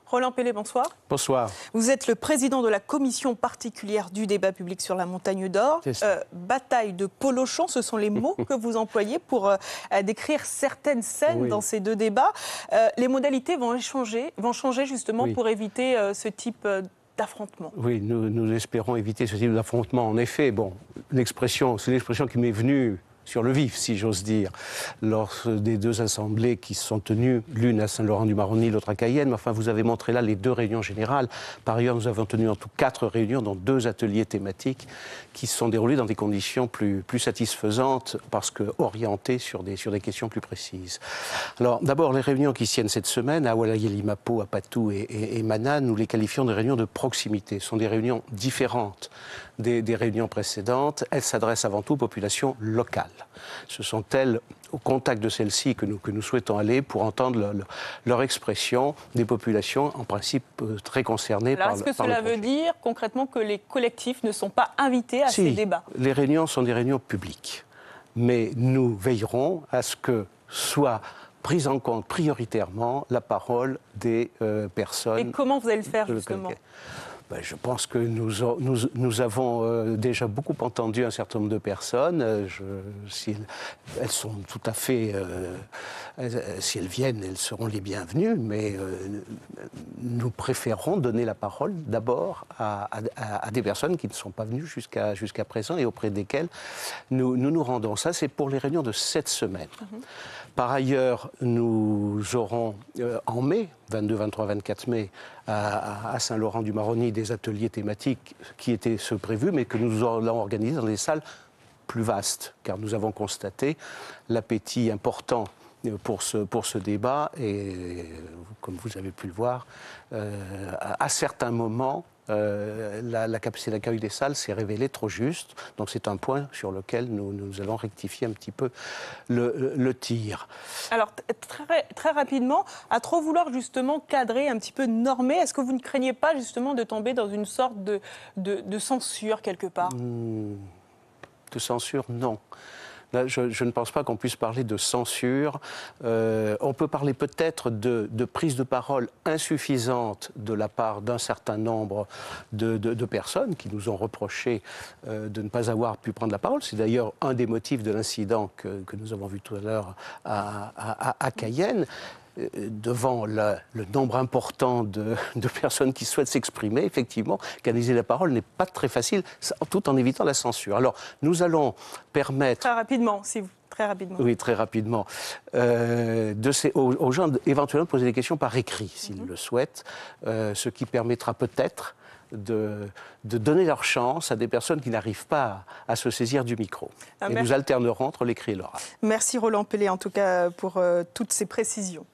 Roland Pellet, bonsoir. Bonsoir. Vous êtes le président de la commission particulière du débat public sur la Montagne d'Or. Bataille de polochon, ce sont les mots que vous employez pour décrire certaines scènes dans ces deux débats. Les modalités vont changer justement pour éviter ce type d'affrontement. Oui, nous espérons éviter ce type d'affrontement. En effet, bon, c'est une expression qui m'est venue sur le vif, si j'ose dire, lors des deux assemblées qui se sont tenues, l'une à Saint-Laurent-du-Maroni, l'autre à Cayenne. Mais enfin, vous avez montré là les deux réunions générales. Par ailleurs, nous avons tenu en tout 4 réunions, dont 2 ateliers thématiques qui se sont déroulés dans des conditions plus satisfaisantes parce que orientées sur des questions plus précises. Alors, d'abord, les réunions qui se tiennent cette semaine à Awalaya-Limapo, à Patou et Mana, nous les qualifions de réunions de proximité. Ce sont des réunions différentes des réunions précédentes. Elles s'adressent avant tout aux populations locales. Ce sont elles, au contact de celles-ci, que nous souhaitons aller pour entendre leur expression des populations, en principe, très concernées par le projet. Est-ce que cela veut dire concrètement que les collectifs ne sont pas invités à ces débats ? Les réunions sont des réunions publiques. Mais nous veillerons à ce que soit prise en compte prioritairement la parole des personnes. Et comment vous allez le faire, justement ? Je pense que nous avons déjà beaucoup entendu un certain nombre de personnes. Si elles sont tout à fait... si elles viennent, elles seront les bienvenues, mais nous préférons donner la parole d'abord à des personnes qui ne sont pas venues jusqu'à présent et auprès desquelles nous rendons. Ça, c'est pour les réunions de cette semaine. Par ailleurs, nous aurons en mai, 22, 23, 24 mai, à Saint-Laurent-du-Maroni, des ateliers thématiques qui étaient ceux prévus, mais que nous allons organiser dans des salles plus vastes, car nous avons constaté l'appétit important pour ce débat, et comme vous avez pu le voir, à certains moments, la capacité d'accueil des salles s'est révélée trop juste. Donc c'est un point sur lequel nous allons rectifier un petit peu le tir. Alors très rapidement, à trop vouloir justement cadrer, un petit peu normer, est-ce que vous ne craignez pas justement de tomber dans une sorte de censure quelque part ? De censure, non. Là, je ne pense pas qu'on puisse parler de censure. On peut parler peut-être de prise de parole insuffisante de la part d'un certain nombre de personnes qui nous ont reproché de ne pas avoir pu prendre la parole. C'est d'ailleurs un des motifs de l'incident que nous avons vu tout à l'heure à Cayenne. Devant le nombre important de personnes qui souhaitent s'exprimer, effectivement, canaliser la parole n'est pas très facile, tout en évitant la censure. Alors, nous allons permettre... Très rapidement, si vous... Très rapidement. Oui, très rapidement. Aux gens éventuellement de poser des questions par écrit, s'ils le souhaitent, ce qui permettra peut-être de donner leur chance à des personnes qui n'arrivent pas à se saisir du micro. Et nous alternerons entre l'écrit et l'oral. Merci Roland Pellet, en tout cas, pour toutes ces précisions.